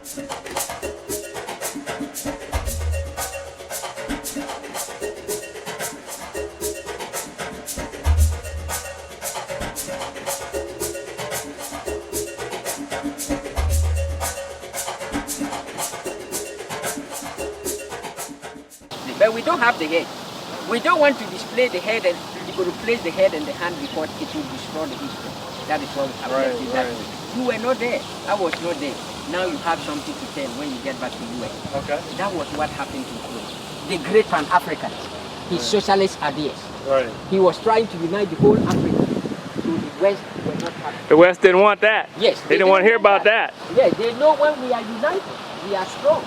But we don't have the head. We don't want to display the head and to replace the head and the hand because it will destroy the history. That is what we have left it that way. You were not there. I was not there. Now you have something to tell when you get back to US. Okay. That was what happened to Kuro. The great Pan-African. His socialist ideas. Right. He was trying to unite the whole Africa. So the West were not happy. The West didn't want that. Yes. They didn't want to hear about that. Yes, they know when we are united, we are strong.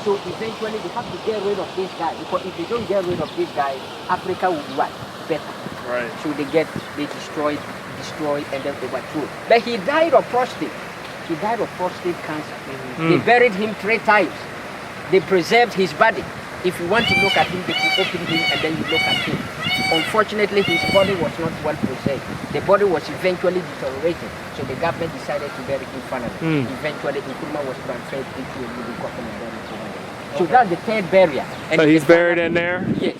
So eventually they have to get rid of this guy, because if they don't get rid of this guy, Africa will be what? Better. Right. So they destroy, and then overthrow. But he died of prostate. He died of prostate cancer. They buried him 3 times. They preserved his body. If you want to look at him, they will open him and then you look at him. Unfortunately, his body was not well preserved. The body was eventually deteriorated. So the government decided to bury him finally. Eventually, Nkrumah was transferred into a living coffin and buried over there. So that's the 3rd burial. And so he's buried in there? Yes.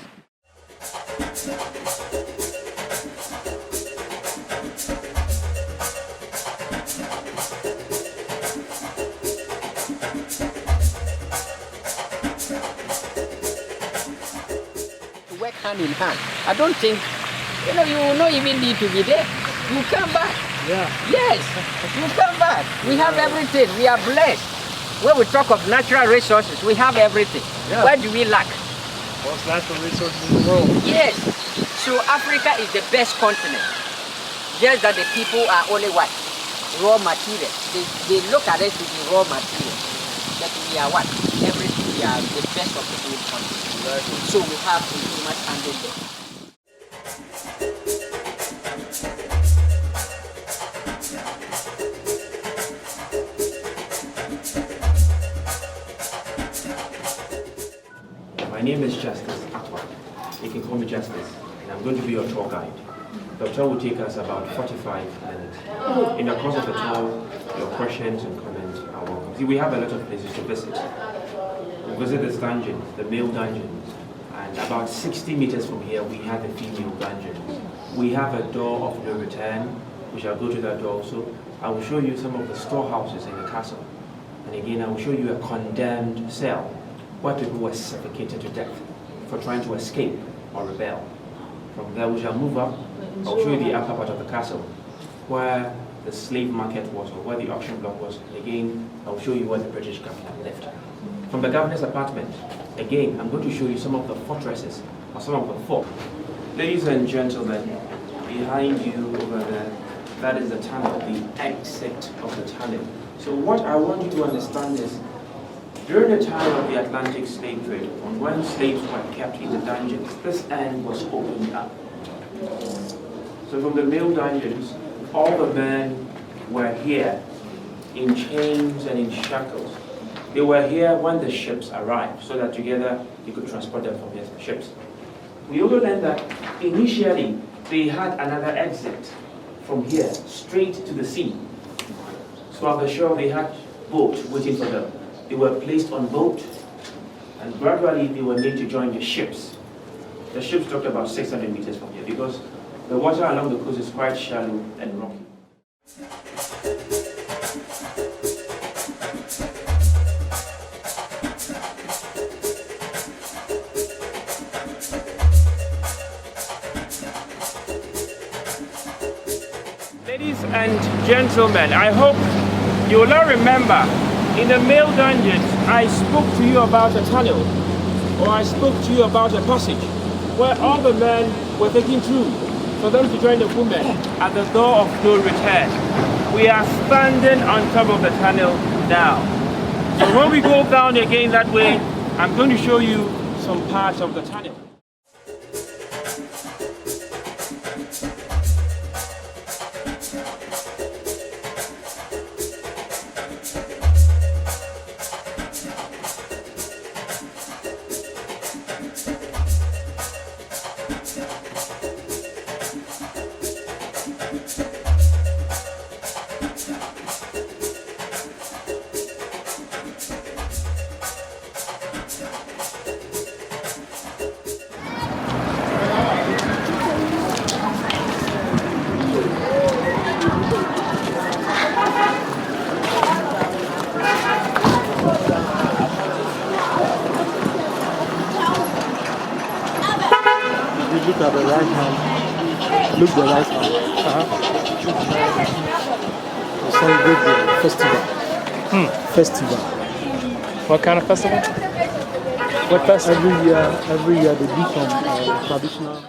Work hand in hand. I don't think, you will not even need to be there. You come back. Yeah. Yes, you come back. We have everything. We are blessed. When we talk of natural resources, we have everything. Yeah. Where do we lack? Most natural resources in the world. Yes. So Africa is the best continent. Just that the people are only what? Raw material. They look at us to be raw material. But we are what? Everything. We are the best of the whole continent. So we have too much handle there. My name is Justice Atwa. You can call me Justice, and I'm going to be your tour guide. The tour will take us about 45 minutes. In the course of the tour, your questions and comments are welcome. See, we have a lot of places to visit. We'll visit this dungeon, the male dungeon, and about 60 meters from here, we have the female dungeon. We have a door of no return. We shall go to that door also. I will show you some of the storehouses in the castle. And again, I will show you a condemned cell where people were suffocated to death for trying to escape or rebel. From there, we shall move up. I'll show you the upper part of the castle, where the slave market was, or where the auction block was. And again, I'll show you where the British governor lived. From the governor's apartment, again, I'm going to show you some of the fortresses, or some of the fort. Ladies and gentlemen, behind you over there, that is the tunnel, the exit of the tunnel. So what I want you to understand is, during the time of the Atlantic slave trade, when slaves were kept in the dungeons, this end was opened up. So from the male dungeons, all the men were here in chains and in shackles. They were here when the ships arrived, so that together they could transport them from here to the ships. We also learned that initially they had another exit from here, straight to the sea. So on the shore they had boats waiting for them. They were placed on boat, and gradually they were made to join the ships. The ships docked about 600 meters from here because the water along the coast is quite shallow and rocky. Ladies and gentlemen, I hope you will all remember, in the male dungeons, I spoke to you about a tunnel, or I spoke to you about a passage, where all the men were taken through for them to join the women at the door of no return. We are standing on top of the tunnel now. So when we go down again that way, I'm going to show you some parts of the tunnel. look at the right hand. Look the right hand. We celebrate the festival. Festival. What kind of festival? What festival? Every year they do some traditional.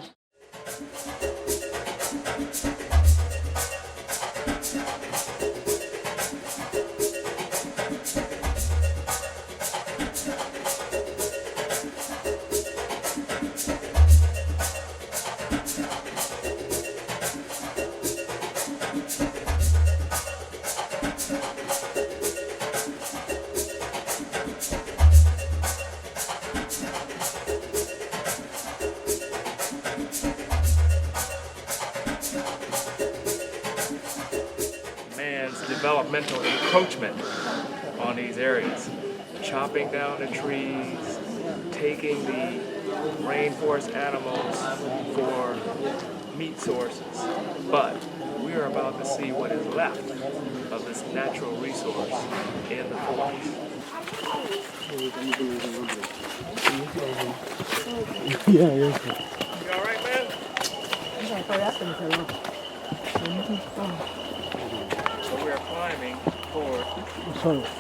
Man's developmental encroachment on these areas. Chopping down the trees, taking the rainforest animals for meat sources. But we are about to see what is left of this natural resource in the forest. Yeah. You all right, man? So we are climbing for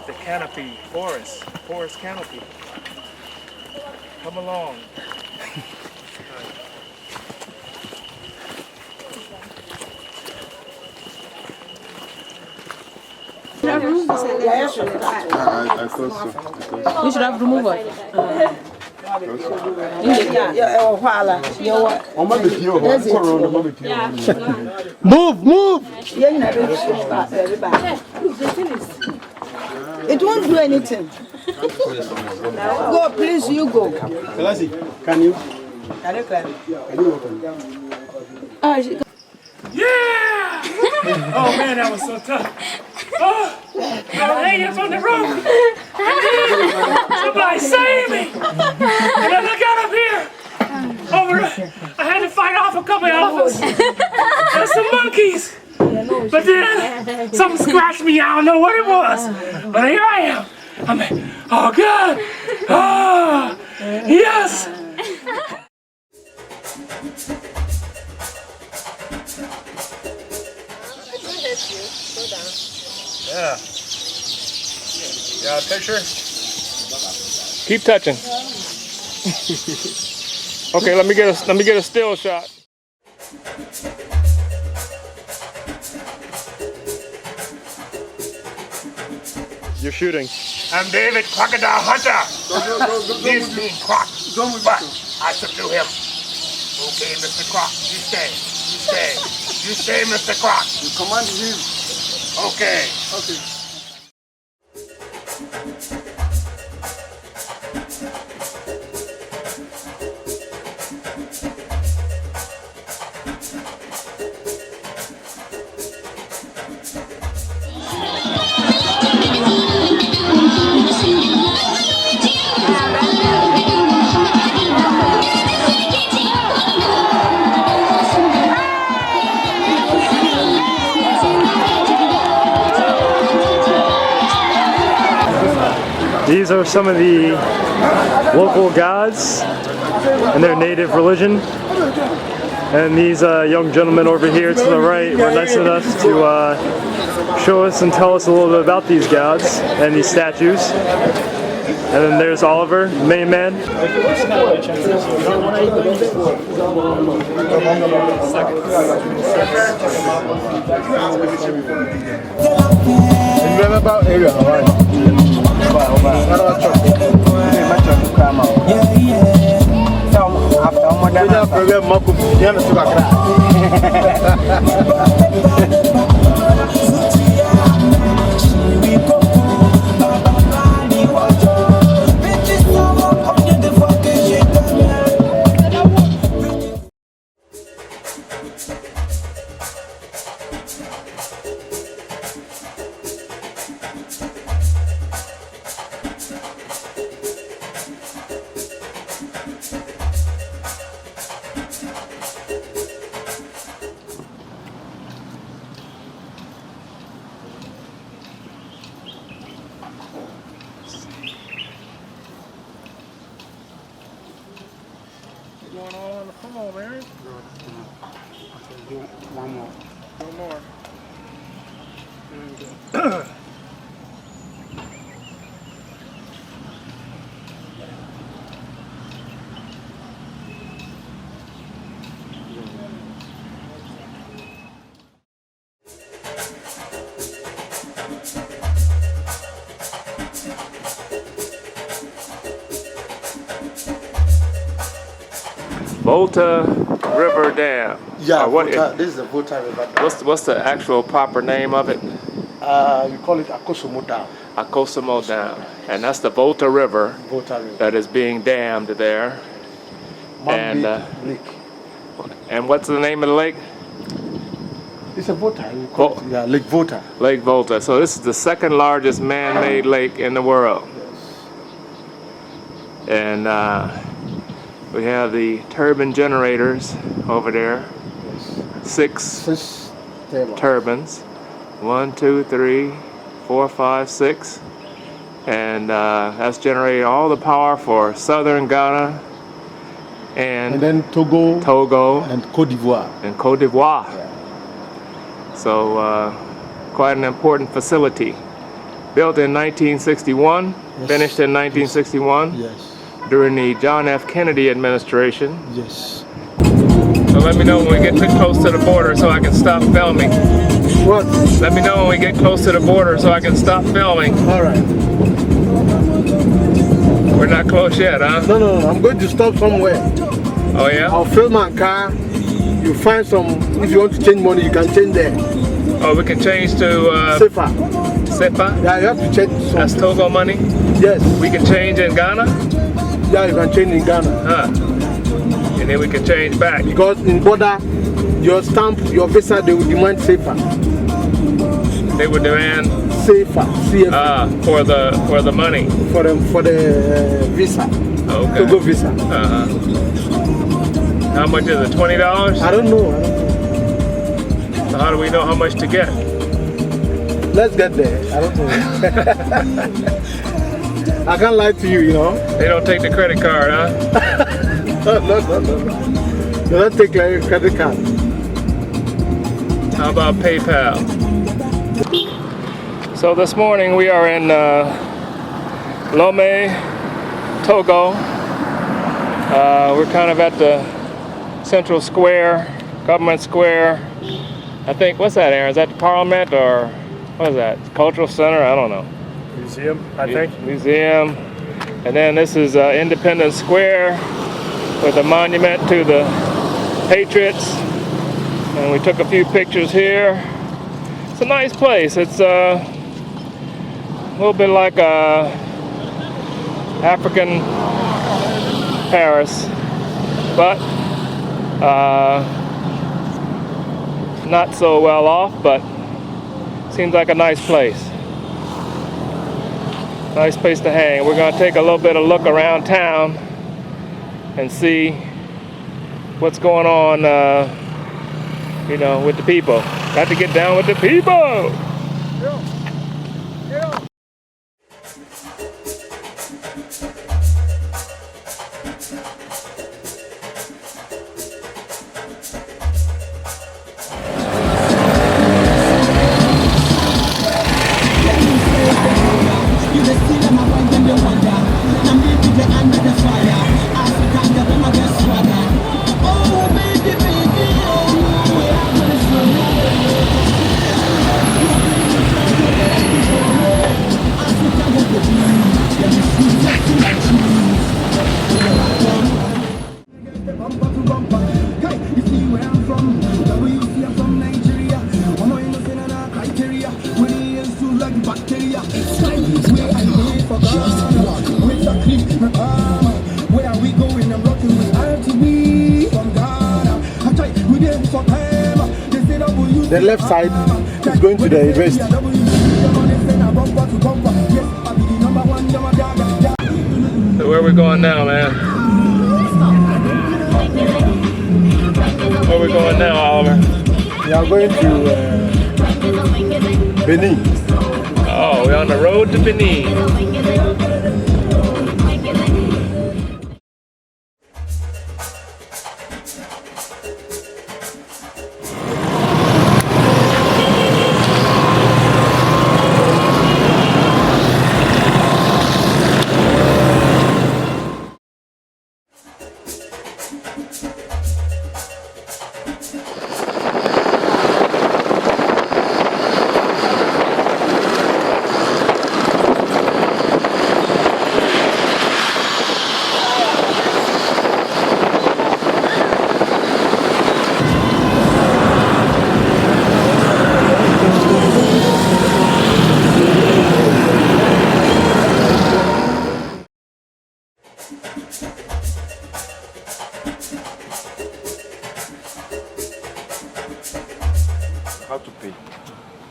the canopy, forest canopy. Come along. I thought so. You should have removed it. Move! It won't do anything. Go, please, you go. Selassie, can you? Can you climb? Yeah! Oh man, that was so tough. Oh, I was hanging from the rope. Somebody save me! And then I got up here. I had to fight off a couple elephants and some monkeys. But then something scratched me. I don't know what it was. But here I am. I'm like, oh God. Oh, yes. Yeah. Got a picture? Keep touching. Okay, let me get a still shot. You're shooting. I'm David Crocodile Hunter. He's being Croc, but I subdue him. Okay, Mr. Croc, you stay. You stay, Mr. Croc. You command him. Okay. These are some of the local gods and their native religion. And these young gentlemen over here to the right were nice enough to show us and tell us a little bit about these gods and these statues. And then there's Oliver, the main man. going on the phone, man? One more. One more. Volta River Dam. Yeah, What? this is the Volta River. What's the actual proper name of it? You call it Akosomo Dam. Akosamo Dam, and that's the Volta River Volta River. that is being dammed there. Man-made lake. And what's the name of the lake? It's a Volta. You call it, yeah, Lake Volta. Lake Volta. So this is the second largest man-made lake in the world. Yes. And we have the turbine generators over there. Yes. Six turbines. turbines. 1, 2, 3, 4, 5, 6. And that's generating all the power for southern Ghana and then Togo and Côte d'Ivoire. Yeah. So quite an important facility. Built in 1961, Yes. finished in 1961 Yes. during the John F. Kennedy administration. Yes. So let me know when we get too close to the border so I can stop filming. What? Let me know when we get close to the border so I can stop filming. All right. We're not close yet, huh? No. I'm going to stop somewhere. Oh yeah? I'll fill my car. You find some. If you want to change money, you can change there. Oh, we can change to Safer. SEPA? Yeah, you have to change. That's Togo money? Yes. We can change in Ghana? Yeah, you can change in Ghana. Huh. And then we can change back. Because in border, your stamp, your visa, they will demand safer. They would demand Safer. CFA. for the money. For the visa. Okay. Togo visa. How much is it? $20? I don't know. So how do we know how much to get? Let's get there. I don't know. I can't lie to you, you know. They don't take the credit card, huh? No. They don't take like a credit card. How about PayPal? So this morning we are in Lomé, Togo. We're kind of at the Central Square, Government Square. I think, what's that, Aaron? Is that the Parliament or what is that? Cultural Center? I don't know. Museum, I think. Museum. And then this is Independence Square with a monument to the Patriots. And we took a few pictures here. It's a nice place. It's a little bit like African Paris, but not so well off, but seems like a nice place. Nice place to hang. We're going to take a little bit of look around town and see what's going on, with the people. Got to get down with the people. The left side is going to the university. So where are we going now, man? Where are we going now, Oliver? We are going to Benin. Oh, we're on the road to Benin.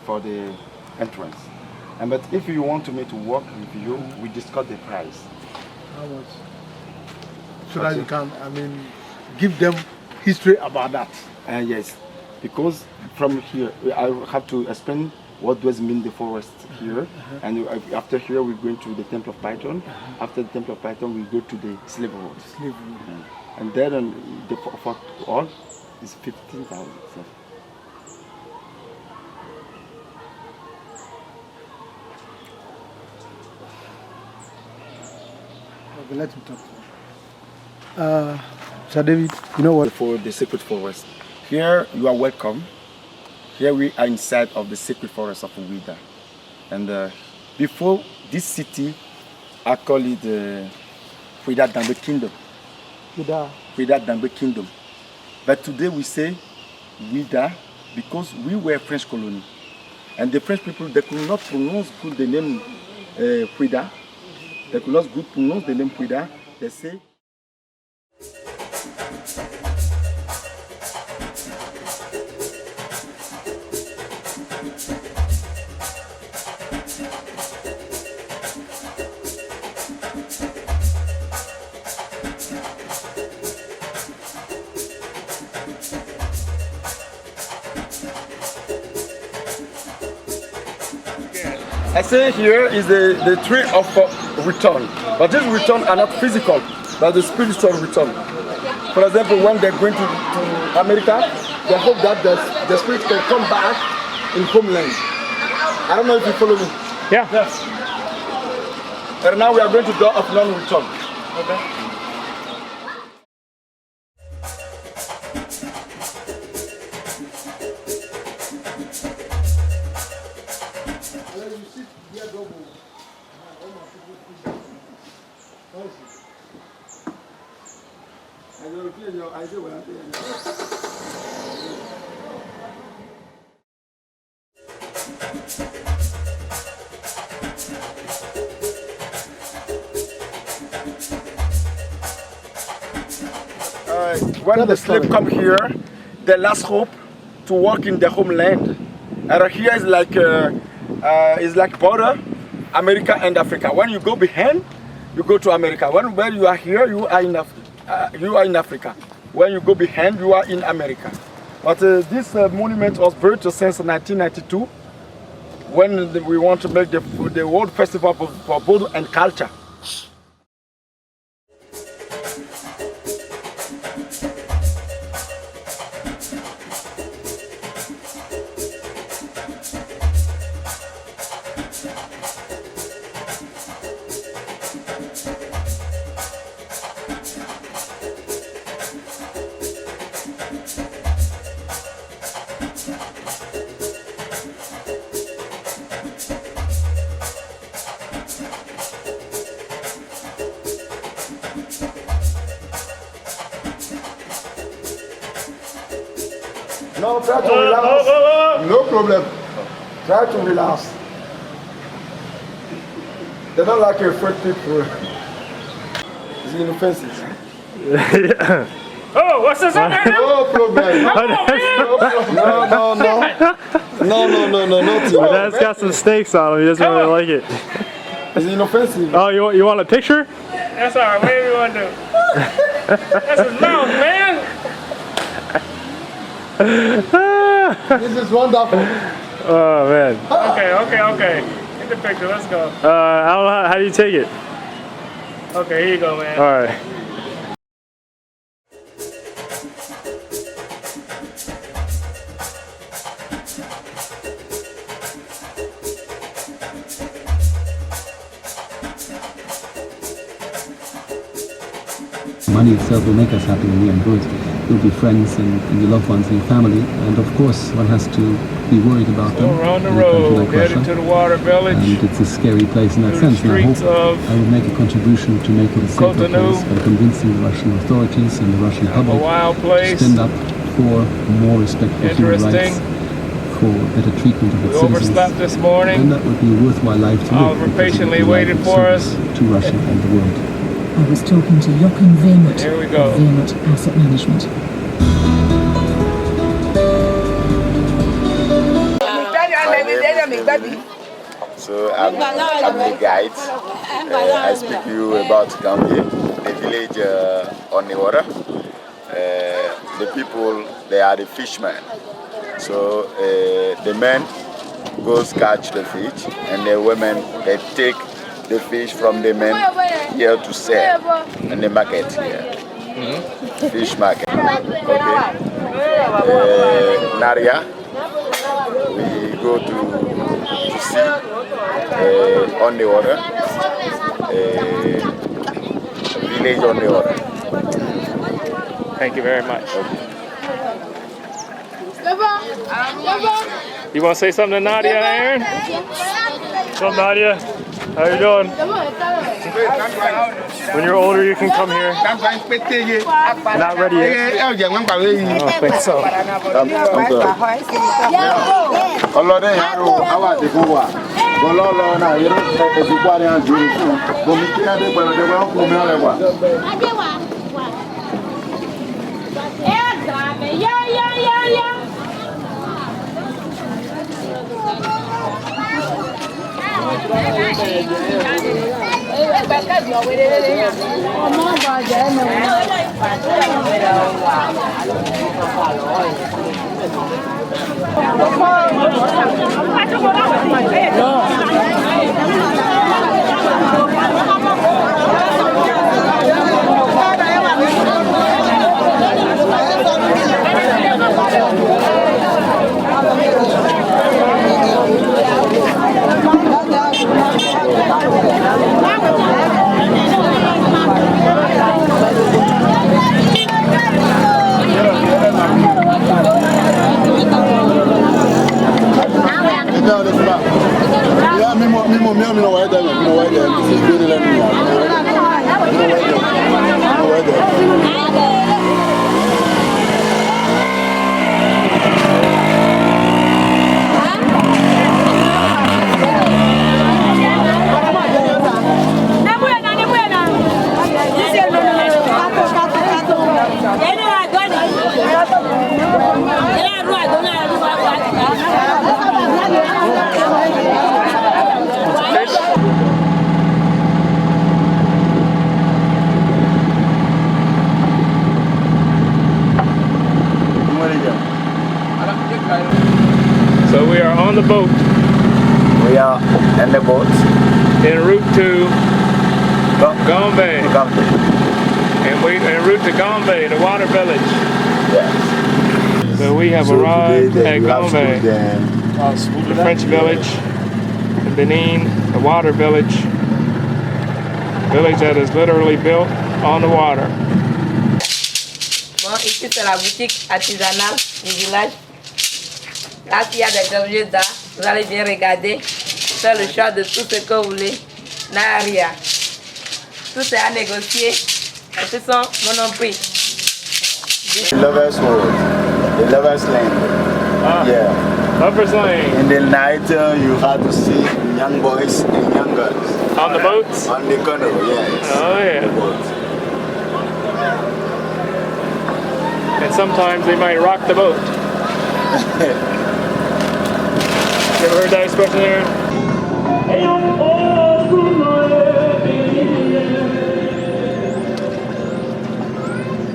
for the entrance. But if you want me to work with you, we discuss the price. How much? So that you can, give them history about that. Yes, because from here I have to explain what does mean the forest here, and after here we're going to the Temple of Python. After the Temple of Python, we go to the slave road. And then for all is 15,000. So. Okay, let me talk to you. Sir David, you know what? For the sacred forest. Here you are welcome. Here we are inside of the sacred forest of Ouida. And before this city, I call it the Ouida Dambe Kingdom. Ouida Dambe Kingdom. But today we say Ouida because we were French colony. And the French people, they could not pronounce good the name Ouida. They could not good pronounce the name Ouida. They say I say here is the tree of return, but these return are not physical, but the spiritual return. For example, when they're going to America, they hope that the spirit can come back in homeland. I don't know if you follow me. Yeah. Yes. And now we are going to door of non-return. Okay. When the slave come here, the last hope to work in the homeland. And here is like border, America and Africa. When you go behind, you go to America. When you are here, you are in Africa. When you go behind, you are in America. But this monument was built since 1992, when we want to make the World Festival for Food and Culture. No, try to relax. No problem. Try to relax. They don't like afraid people. It's inoffensive. Yeah. Oh, what's this up there? No problem. No, nothing. That's got some steaks on him. He doesn't really like it. It's inoffensive. Oh, you want a picture? That's all right. Whatever you want to do. That's his mouth, man. This is wonderful. Oh man. Okay. Get the picture. Let's go. I don't know how do you take it? Okay, here you go, man. All right. Money itself will make us happy in the end, but you'll be friends and your loved ones and your family, and of course one has to be worried about them. We're on the in a country road, like headed Russia. to the water village. And it's a scary place in that Through the sense, and I hope streets of I will make a contribution to make it a safer Cotonou. place by convincing the Russian authorities and the Russian public A wild to place. stand up for more respect for human Interesting. rights, for better treatment of We its citizens. overslept this morning. And that would be a worthwhile life to live. Oliver because it would patiently be a life waited of for us. service to Russia and the world. I was talking to Jochen Vermut Here we go. of Vermut Asset Management. My name Benin. So I'm the guide. I speak to you about Gambia, the village on the water. The people, they are the fishermen. So the men goes catch the fish, and the women, they take the fish from the men here to sell in the market here. Fish market. Okay. Naria, we go to sea on the water. Village on the water. Thank you very much. You want to say something to Nadia, Aaron? What's up, Nadia? How you doing? When you're older, you can come here. Not ready yet. I think so. So we are on the boat. We are in the boat. En route to Gombe. And we en route to Gombe, the water village. Yes. So we have arrived at Gombe, the French village, in Benin, the water village. Village that is literally built on the water. Bon, ici c'est la boutique artisanale du village. Là, il y a des objets d'art. Vous allez bien regarder. Faire le choix de tout ce que vous voulez. Naria. Tout est à négocier. Ce sont mon prix. The lovers word, the lovers lane. Yeah. Lovers Lane. In the night, you have to see young boys and young girls. On the boats? On the canoe, yes. Oh, yeah. And sometimes they might rock the boat. You ever heard that expression, Aaron?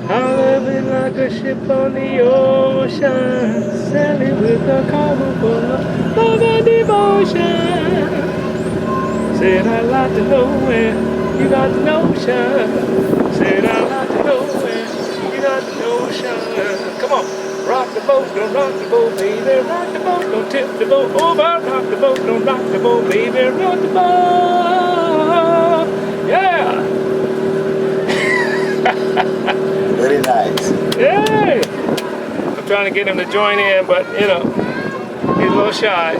I'm living like a ship on the ocean, sailing with a cargo full of love and devotion. Said I'd like to know where you got the notion. Said I'd like to know where you got the notion. Come on. Rock the boat, don't rock the boat, baby. Rock the boat, don't tip the boat over. Rock the boat, don't rock the boat, baby. Rock the boat. Yeah. Very nice. Yeah. I'm trying to get him to join in, but you know, he's a little shy.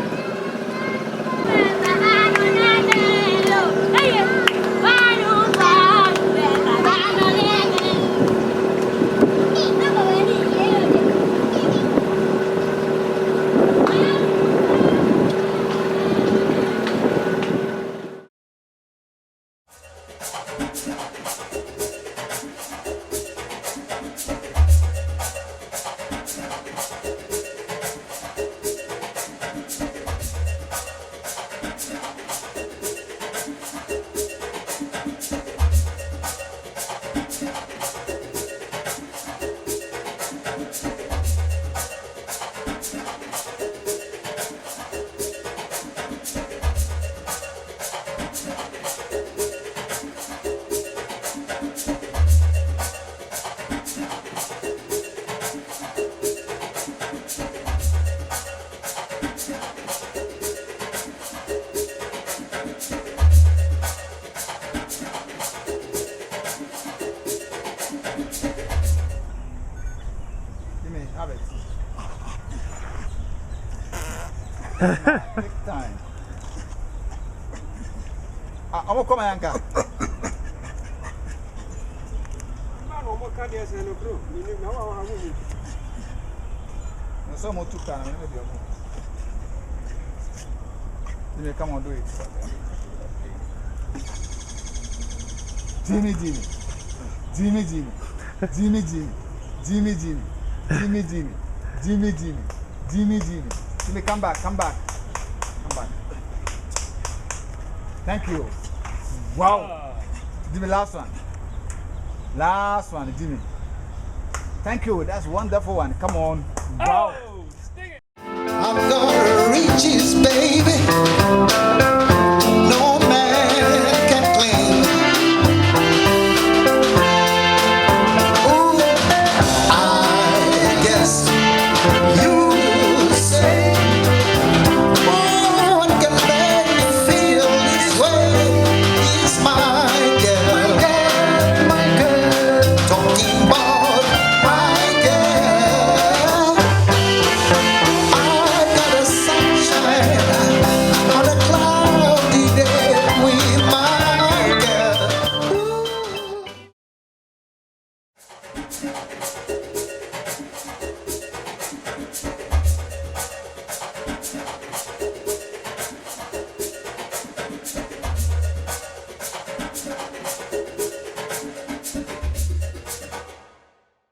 Take time. I'm gonna come and go. So much time. Come on, do it. Jimmy, Jimmy, Jimmy, Jimmy, Jimmy, Jimmy, Jimmy, Jimmy, Jimmy, Jimmy, Jimmy, Jimmy, Jimmy, Jimmy. Jimmy, come back, come back, come back. Thank you. Wow. Jimmy, last one. Last one, Jimmy. Thank you. That's wonderful one. Come on. Wow. I'm gonna reach his baby.